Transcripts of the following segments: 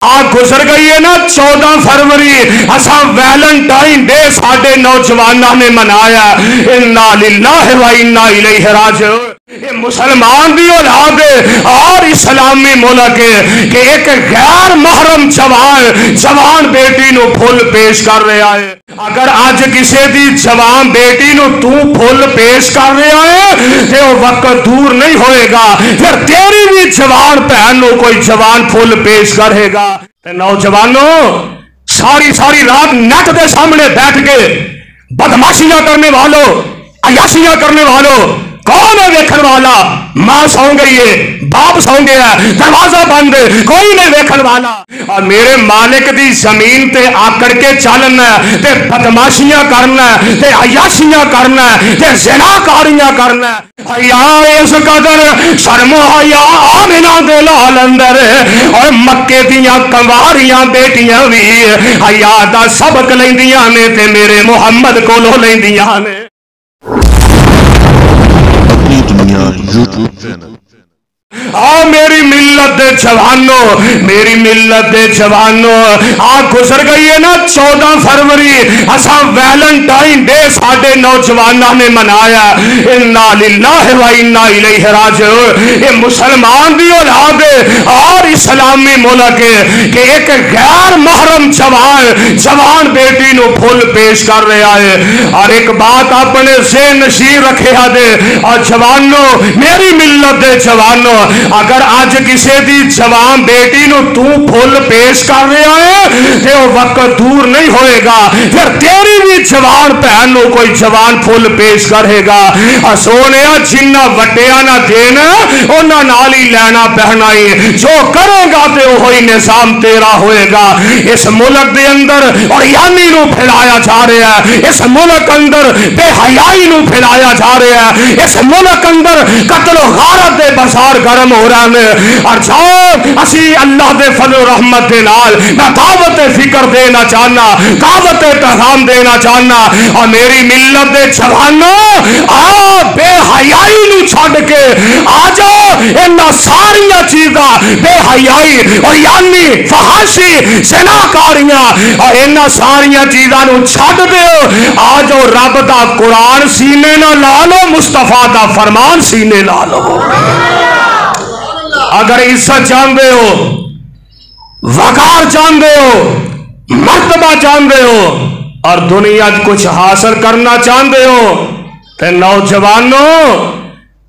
गुजर गई है ना 14 फरवरी असा वैलेंटाइन डे साडे नौजवानों ने मनाया। इन्ना लिल्लाहि व इन्ना इलैहि राजिऊन। ये मुसलमान भी औलाद और इस्लामी मुल्क कि एक गैर महरम जवान बेटी नु फुल पेश कर रहा है। अगर अज किसी दी जवान बेटी नु तू फुल पेश कर रहा है तो वक्त दूर नहीं होएगा फिर तेरी भी जवान भैन नु कोई जवान फुल पेश करेगा। नौजवानों सारी सारी रात नेट के सामने बैठ के बदमाशियां करने वालों, अयाशियां करने वालों, कौन है देखने वाला? मां सौ गई है, बाप सौ गया, दरवाजा बंद, कोई नहीं देखने वाला। और मेरे मालिक दी जमीन ते आकड़ के चलना ते बदमाशियां करना ते अयाशियां करना ते ज़िनाकारियां करना। हया इस कदर शर्मो हया आमिना दे लाल अंदर और मक्के दियां कंवारियां बेटियां भी हया दा सबक लैंदियां ने ते मेरे मुहम्मद कोलों लैंदियां ने। दुनिया यूट्यूब चैनल। आ मेरी मिल्लत दे जवानों, मेरी मिल्लत दे जवानों, आ गुजर गई है ना 14 फरवरी असा वैलेंटाइन डे साडे नौजवानों ने मनाया। इन्ना लिल्लाहि व इन्ना इलैहि राजिऊन। ये मुसलमान भी औलाद और इस्लामी मुल्क कि एक गैर महरम जवान बेटी नु फुल पेश कर रहा है। और एक बात अपने से नशीर रखे दे और जवानों, मेरी मिल्लत दे जवानों, अगर आज किसी दी जवान बेटी नु तू फुल पेश कर रहा है तो वक्त दूर नहीं होएगा फिर तेरी भी जवान भैन नु कोई जवान फुल पेश करेगा। सोने जिन्ना वटिया ना देना उन्हां नाल ही लेना पहना ही, जो करेगा तो वही निजाम तेरा होएगा। इस मुल्क के अंदर और यानी नु फैलाया जा रहा है, इस मुल्क अंदर बेहयाई नु फैलाया जा रहा है, इस मुल्क अंदर कत्ल गारत दे बाजार गर्म हो रहा है। और जाओ असी अल्लाह दे फजल रहमत दे नाल मैं दावत फिक्र देना चाहना, दावत पैगाम देना चाहना। और मेरी मिल्लत दे जवानों आ बेहयाई नु छड़ के आ जाओ इन्हां सारियां चीज़ां बेहयाई और यानी फहाशी ज़िनाकारियां और इन्हां सारियां चीज़ां नु छड़ दिओ। आ जाओ रब दा कुरान सीने ना ला लो, मुस्तफा दा फरमान सीने ला लो। अगर इज्जत जानते हो, वकार जानते हो, मर्तबा जानते हो और दुनिया कुछ हासिल करना चाहते हो तो नौजवानों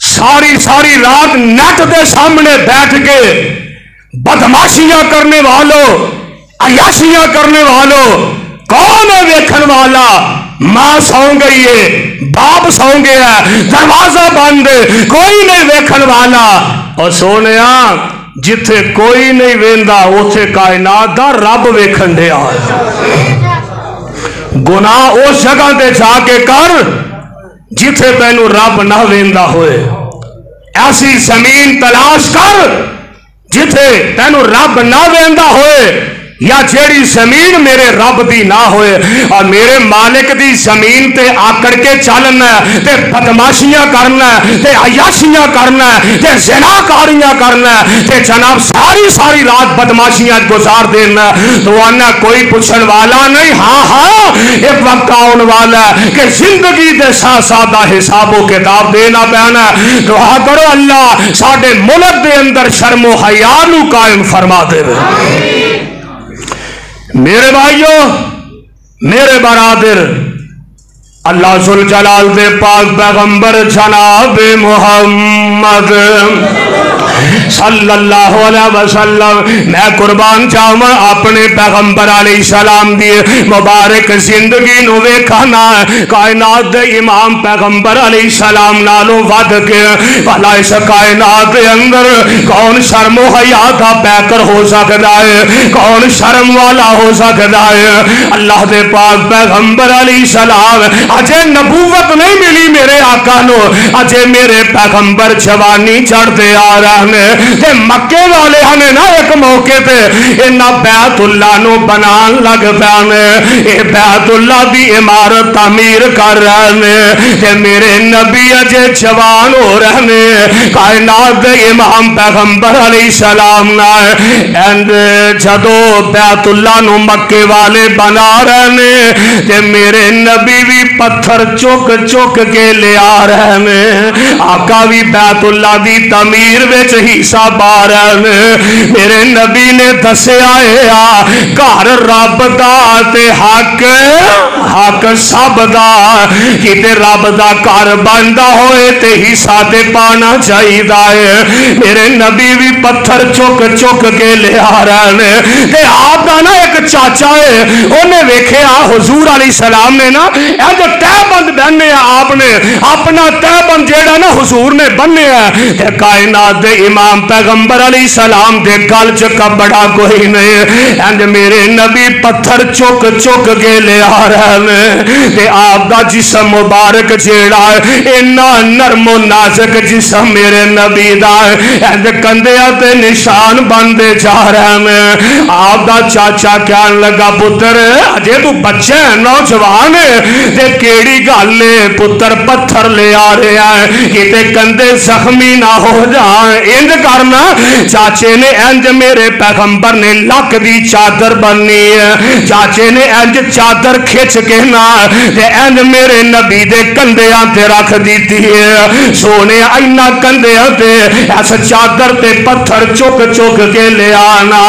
सारी सारी रात नेट के सामने बैठ के बदमाशियां करने वालों, अयाशियां करने वालों, कौन है देखने वाला? मां सौ गई है, बाप सौ गया, दरवाजा बंद, कोई नहीं देखने वाला। और सोने जिथे कोई नहीं वेंदा उथे कायनात दा रब वेखन दिया। गुनाह उस जगह ते जाके कर जिथे तैनू रब ना वेंदा होए। ऐसी जमीन तलाश कर जिथे तैनू रब ना वेंदा होए या जेड़ी जमीन मेरे रब दी ना होए। और मेरे मालिक दी जमीन ते आकड़ के चलना ते बदमाशियां करना ते अयाशियां करना ते ज़िनाकारियां करना ते जनाब सारी सारी रात बदमाशियां गुजार देना। तो आना कोई पूछने वाला नहीं। हाँ हाँ एक वक्त आने वाला कि जिंदगी के साथ साथ हिसाबो किताब देना पैना। दुआ करो अल्लाह साडे मुल्क दे अंदर शर्मो हया नू कायम फरमा देवे। मेरे भाइयों, मेरे बरादर, अल्लाह जुल जलाल दे पाक पैगंबर जनाब मुहम्मद सल्लल्लाहु अलैहि वसल्लम मैं कुर्बान जावा अपने पैगंबर अलैहिस्सलाम दी मुबारक जिंदगी नु वेखना। कायनात दे इमाम पैगंबर अलैहिस्सलाम नालों वध के भला इस कायनात दे अंदर कौन शर्म हया दा पैकर हो सकता है, कौन शर्म वाला हो सकता है? अल्लाह दे पाक पैगंबर अलैहिस्सलाम अजे नबूवत नहीं मिली मेरे आका नो, अजे मेरे पैगंबर जवानी चढ़ते आ रहे हैं। ते मक्के वाले ने ना एक मौके ते इन्हां बैतुल्ला नूं बनान लग पैने, ये बैतुल्ला दी इमारत तामीर कर रहे ने ते मेरे नबी अजे जवान हो रहे ने, कायनात दे इमाम पैगंबर अलैहिस्सलाम ना एंड जदों बैतुल्ला नूं मक्के वाले बना रहे ने ते मेरे नबी भी पत्थर चुक चुक के ले आ रहे ने, आका भी बैतुल्ला दी तमीर विच हिस्सा पा रहे ने। मेरे नबी ने दस्सिया घर रब दा ते हक हक सब दा, किते रब दा घर बनदा होए ते हिस्सा ते पाना चाहिदा है। मेरे नबी भी पत्थर चुक चुक के ले आ रहे ने ते आप दा ना एक चाचा है, उन्हें वेखिया हुजूर अलैहिस्सलाम ने ना इंज तहबंद बन्ने आपने अपना तहबंद जेड़ा ना हुजूर ने बन्ने ते कायनात दे इमाम पैगंबर अलैहिस्सलाम दे गल च कपड़ा कोई नहीं, इंज मेरे नबी पत्थर चुक चुक के ले आ रहे ने ते आप दा जिस्म मुबारक जेड़ा इन्ना नरमो नाजुक जिस्म मेरे नबी दा इंज कंधियां ते निशान बनते जा रहे हैं। आप दा चाचा कहन लगा पुत्र अजे तू बच्चा है नौजवान ते केड़ी गल है पुत्र पत्थर ले आ रहा है किते कंधे जख्मी ना हो जाए, इंज करना। चाचे ने इंज मेरे पैगंबर ने लक दी चादर बननी है, चाचे ने इंज चादर खिंच के ना ते इंज मेरे नबी दे कंधियां ते रख दी है। सोने इन्ना कंधियां ते इस चादर ते पत्थर चुक चुक के ले आना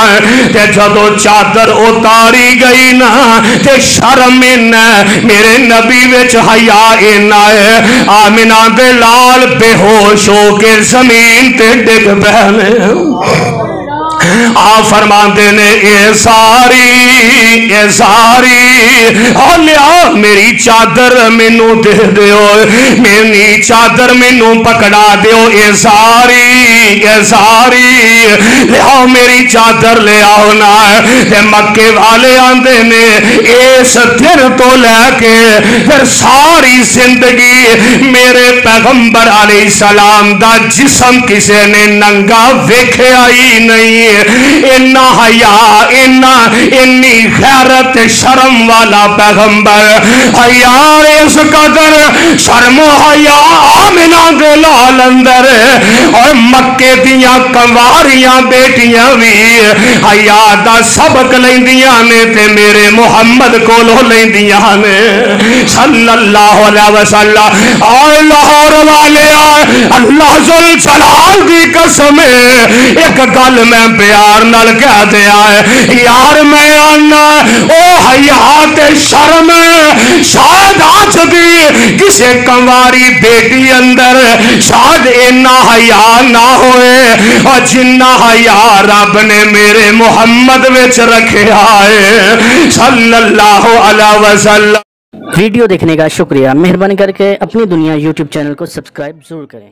ते जदों चादर उतारी गई ना ते शर्म इन्ना मेरे नबी विच हया इन्ना है, आमिना दे लाल बेहोश हो के जमीन ते डिग पैने। आप फरमाते ने ए सारी लिया मेरी चादर मैनू दे दियो, मेरी चादर मैनू पकड़ा दियो, ए सारी लिया मेरी चादर ले आओ ना। ते मक्के वाले आंदे ने इस दिन तो लैके फिर सारी जिंदगी मेरे पैगंबर अलैहिस्सलाम दा जिस्म किसी ने नंगा वेखिया ही नहीं। इन्ना हया इन्नी गैरत शर्म वाला पैगंबर, यार इस कदर शर्मो हया आमिना दे लाल अंदर और मक्के दियां कंवारियां बेटियां भी हया दा सबक लैंदियां ने ते मेरे मुहम्मद कोलों लैंदियां ने सल्लल्लाहु अलैहि वसल्लम। और लाहौर वाले अल्लाह जुल जलाल दी कसम एक गल मैं प्यार नाल कह दिया है यार, मैं आना ओ हयात शर्म शायद आज दी किसी कंवारी बेटी अंदर शायद इन्ना हया ना होए और जिन्ना हया रब ने मेरे मुहम्मद विच रखा है सल्लल्लाहु अलैहि वसल्लम। वीडियो देखने का शुक्रिया। मेहरबानी करके अपनी दुनिया यूट्यूब चैनल को सब्सक्राइब जरूर करें।